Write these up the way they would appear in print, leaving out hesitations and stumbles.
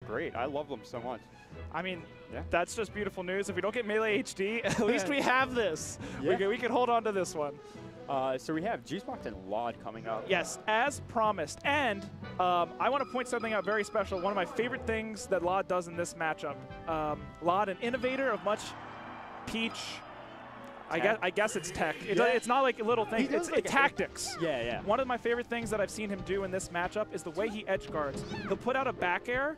great. I love them so much. I mean, Yeah. that's just beautiful news. If we don't get Melee HD, at least we have this. Yeah. We can hold on to this one. So we have Juicebox and lloD coming up. Yes, as promised. And I want to point something out very special. One of my favorite things that lloD does in this matchup. lloD, an innovator of much Peach. I guess it's tech. It's not like a little thing. It's like tactics. Yeah, yeah. One of my favorite things that I've seen him do in this matchup is the way he edge guards. He'll put out a back air.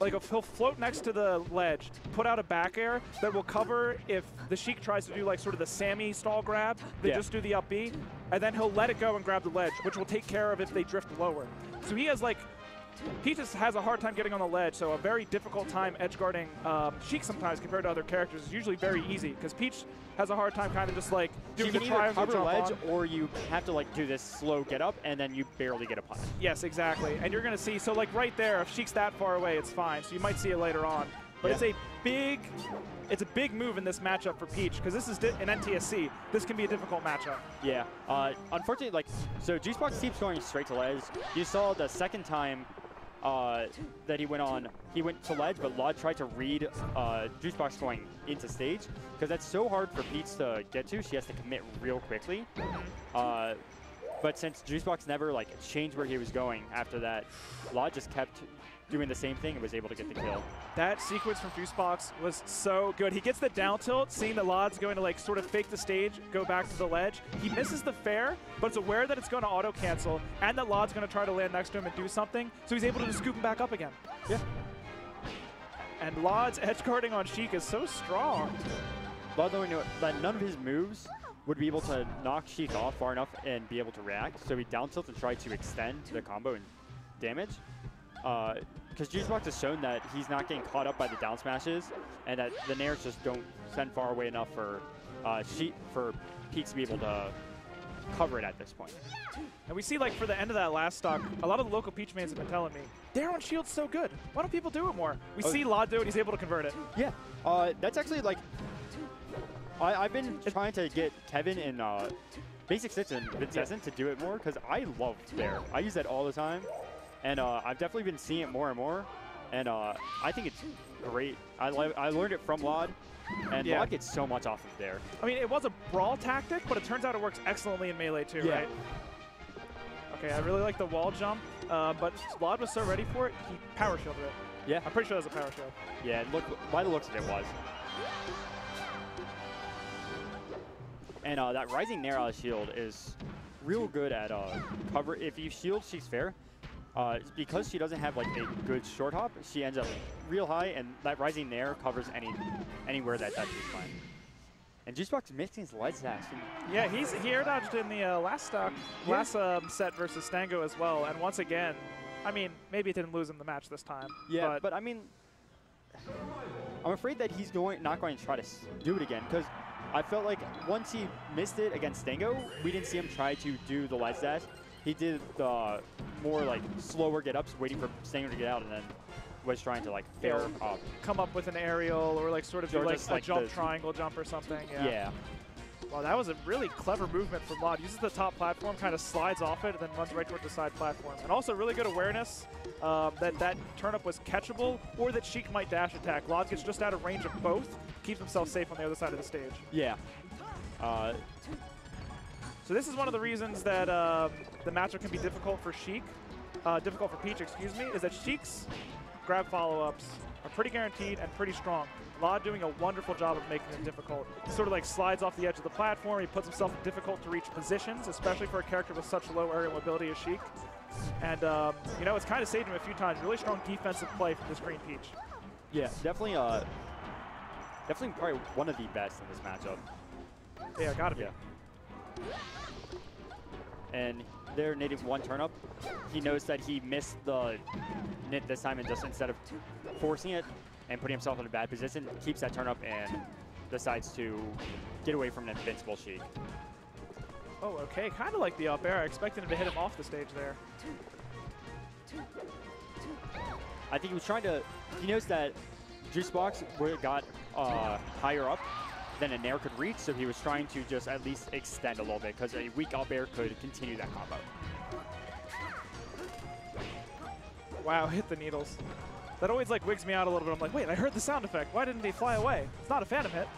Like he'll float next to the ledge, put out a back air that will cover if the Sheik tries to do like sort of the Sammy stall grab. They just do the up B, and then he'll let it go and grab the ledge, which will take care of if they drift lower. So he has like, Peach has a hard time getting on the ledge, so a very difficult time edge guarding Sheik sometimes compared to other characters is usually very easy because Peach has a hard time kind of just like doing the triangle jump ledge, on. or you have to like do this slow get up and then you barely get a punish. Yes, exactly. And you're going to see, so like right there, if Sheik's that far away, it's fine. So you might see it later on. But it's a big move in this matchup for Peach because this is an NTSC. This can be a difficult matchup. Yeah. Unfortunately, like, so Juicebox keeps going straight to ledge. You saw the second time that he went to ledge, but lloD tried to read Juicebox going into stage because that's so hard for Peach to get to. She has to commit real quickly. But since Juicebox never like changed where he was going after that, lloD just kept doing the same thing and was able to get the kill. That sequence from Juicebox was so good. He gets the down tilt, seeing that lloD's going to like sort of fake the stage, go back to the ledge. He misses the fair, but it's aware that it's going to auto cancel and that lloD's going to try to land next to him and do something, so he's able to just scoop him back up again. Yeah. And lloD's edge guarding on Sheik is so strong. lloD knowing that none of his moves would be able to knock Sheik off far enough and be able to react, so he down tilt and tried to extend the combo and damage. Because Juicebox has shown that he's not getting caught up by the down smashes, and that the nairs just don't send far away enough for Peach to be able to cover it at this point. And we see, like, for the end of that last stock, a lot of the local Peach mains have been telling me, their on shield's so good. Why don't people do it more? We see lloD do it, he's able to convert it. Yeah, that's actually, like, I've been trying to get Kevin in Basic 6 and Vincent to do it more, because I love there. I use that all the time. And I've definitely been seeing it more and more, and I think it's great. I learned it from lloD, and lloD gets so much off of there. I mean, it was a brawl tactic, but it turns out it works excellently in Melee too, right? Okay, I really like the wall jump, but lloD was so ready for it, he power shielded it. Yeah. I'm pretty sure that was a power shield. Yeah, look, by the looks of it, was. And that rising nair out of shield is real good at cover. If you shield Sheik's fair, because she doesn't have like a good short hop, she ends up real high, and that rising nair covers anywhere that she's playing. And Juicebox mixing his ledge dash. Yeah, he air dodged in the last set versus Stango as well, and once again, I mean, maybe it didn't lose him the match this time. Yeah, but I mean, I'm afraid that he's not going to try to do it again, because I felt like once he missed it against Stango, we didn't see him try to do the ledge dash. He did the more like slower get-ups, waiting for Stango to get out, and then was trying to like fair up. Come up with an aerial or like sort of do like a jump triangle jump or something. Yeah. Wow, that was a really clever movement from lloD. Uses the top platform, kind of slides off it, and then runs right towards the side platform. And also really good awareness that turn-up was catchable, or that Sheik might dash attack. lloD gets just out of range of both, keeps himself safe on the other side of the stage. Yeah. So this is one of the reasons that the matchup can be difficult for Sheik, difficult for Peach, excuse me, is that Sheik's grab follow-ups are pretty guaranteed and pretty strong. lloD doing a wonderful job of making them difficult. He sort of like slides off the edge of the platform. He puts himself in difficult to reach positions, especially for a character with such low aerial mobility as Sheik. And, you know, it's kind of saved him a few times. Really strong defensive play from this green Peach. Yeah, definitely probably one of the best in this matchup. Yeah, gotta be. Yeah. And their native one turn up, he knows that he missed the nit this time, and just instead of forcing it and putting himself in a bad position, keeps that turn up and decides to get away from an invincible Sheik. Oh, okay. Kind of like the up air. I expected him to hit him off the stage there. I think he was trying to, he knows that Juicebox got higher up than a nair could reach, so he was trying to just at least extend a little bit, because a weak up air could continue that combo. Wow, hit the needles. That always like wigs me out a little bit. I'm like, wait, I heard the sound effect. Why didn't he fly away? It's not a phantom hit.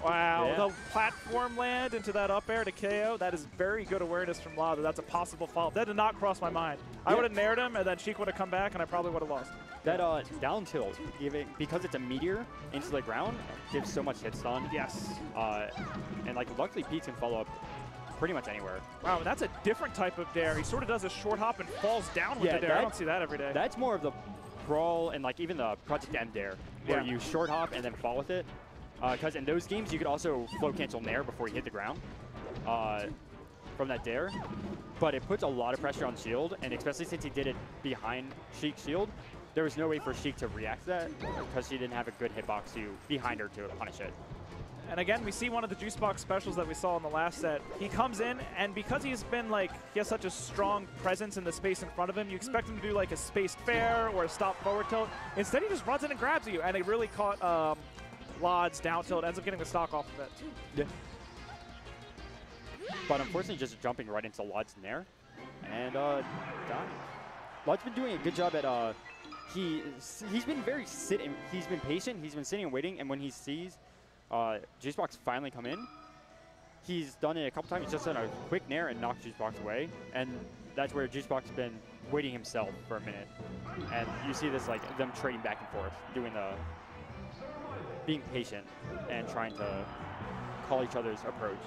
Wow, Yeah. the platform land into that up air to KO. That is very good awareness from lloD. That's a possible follow-up. That did not cross my mind. I would have nared him, and then Sheik would have come back, and I probably would have lost. That down tilt, because it's a meteor into the ground, gives so much hit stun. Yes. And like luckily Pete can follow up pretty much anywhere. Wow, and that's a different type of dare. He sort of does a short hop and falls down with the dare. I don't see that every day. That's more of the brawl and like even the Project M dare, where you short hop and then fall with it. Because in those games, you could also float cancel Nair before you hit the ground from that dare. But it puts a lot of pressure on Shield, and especially since he did it behind Sheik's Shield, there was no way for Sheik to react to that because she didn't have a good hitbox behind her to punish it. And again, we see one of the Juicebox specials that we saw in the last set. He comes in, and because he's been like, he has such a strong presence in the space in front of him, you expect him to do like a spaced fair or a stop forward tilt. Instead, he just runs in and grabs you, and it really caught lloD's down tilt, ends up getting the stock off of it. Yeah. But unfortunately, just jumping right into lloD's Nair. And dying. lloD's been doing a good job at, he's been very he's been patient, he's been sitting and waiting, and when he sees Juicebox finally come in, he's done it a couple times. He's just done a quick Nair and knocked Juicebox away, and that's where Juicebox has been waiting himself for a minute. And you see this, like, them trading back and forth, doing being patient and trying to call each other's approach.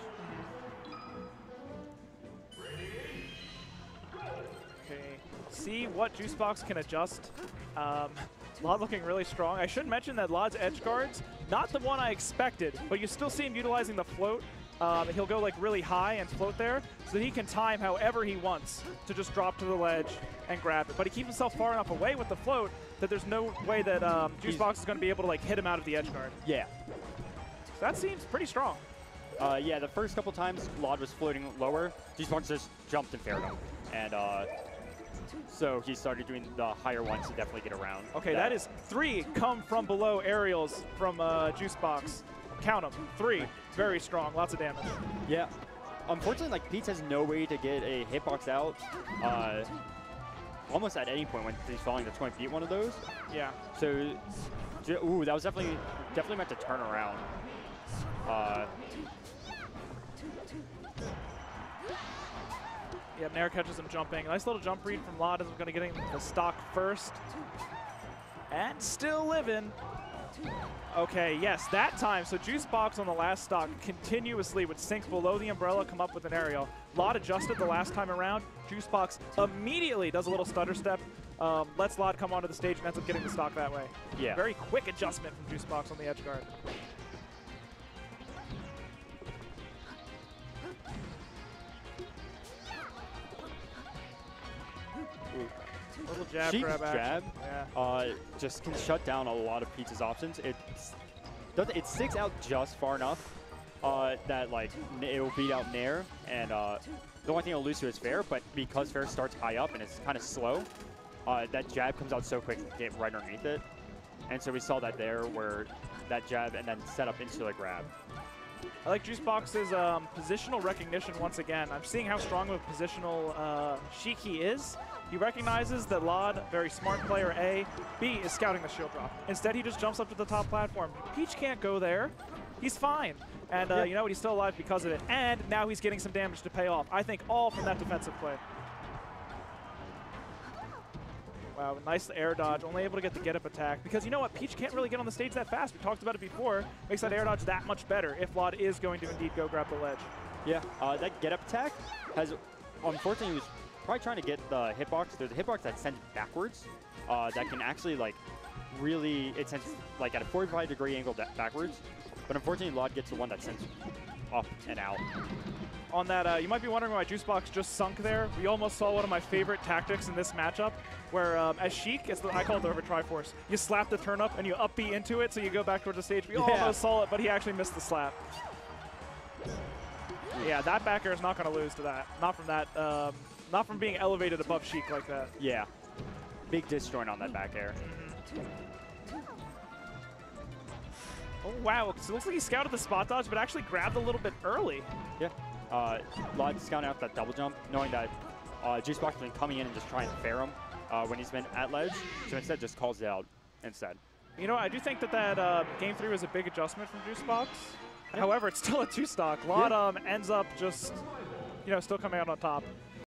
Okay, see what Juicebox can adjust. lloD looking really strong. I should mention that lloD's edge guards, not the one I expected, but you still see him utilizing the float. He'll go like really high and float there so that he can time however he wants to just drop to the ledge and grab it. But he keeps himself far enough away with the float that there's no way that Juicebox is going to be able to like hit him out of the edge guard. Yeah. So that seems pretty strong. Yeah, the first couple times lloD was floating lower, Juicebox just jumped and faired him. And so he started doing the higher ones to definitely get around. Okay, that is 3 come from below aerials from Juicebox. Count them. 3. Very strong. Lots of damage. Yeah. Unfortunately, like, Pete has no way to get a hitbox out almost at any point when he's falling to 20 feet one of those. Yeah. So, ooh, that was definitely meant to turn around. Yeah, Nair catches him jumping. Nice little jump read from lloD is going to get him the stock first. And still living. Okay, yes, that time. So Juicebox on the last stock continuously would sink below the umbrella, come up with an aerial. lloD adjusted the last time around. Juicebox immediately does a little stutter step, lets lloD come onto the stage and ends up getting the stock that way. Yeah. Very quick adjustment from Juicebox on the edge guard. Little jab Sheik's grab action. jab just can shut down a lot of Pete's options. It sticks out just far enough that like it'll beat out Nair, and the only thing it'll lose to is fair. But because fair starts high up and it's kind of slow, that jab comes out so quick and get right underneath it. And so we saw that there, where that jab and then set up into the grab. I like Juicebox's positional recognition once again. I'm seeing how strong of a positional Sheik he is. He recognizes that lloD, very smart player, A. B is scouting the shield drop. Instead, he just jumps up to the top platform. Peach can't go there. He's fine. And you know what? He's still alive because of it. And now he's getting some damage to pay off. I think all from that defensive play. Wow, nice air dodge. Only able to get the get-up attack. Because you know what? Peach can't really get on the stage that fast. We talked about it before. Makes that air dodge that much better if lloD is going to indeed go grab the ledge. Yeah, that get-up attack has, unfortunately, he was probably trying to get the hitbox. There's a hitbox that sends backwards that can actually, like, really, it sends, like, at a 45-degree angle backwards. But unfortunately, lloD gets the one that sends up and out. On that, you might be wondering why Juicebox just sunk there. We almost saw one of my favorite tactics in this matchup, where as Sheik, I call it the over Triforce. You slap the turn up and you up B into it, so you go back towards the stage. We almost saw it, but he actually missed the slap. Yeah, that back air is not going to lose to that. Not from that. Not from being elevated above Sheik like that. Yeah, big disjoint on that back air. Oh wow! So it looks like he scouted the spot dodge, but actually grabbed a little bit early. Yeah. lloD scouting out that double jump, knowing that Juicebox has been coming in and just trying to fair him. when he's been at ledge, so instead just calls it out instead. You know, I do think that Game 3 was a big adjustment from Juicebox. Yeah. However, it's still a 2-stock. lloD ends up just, you know, still coming out on top.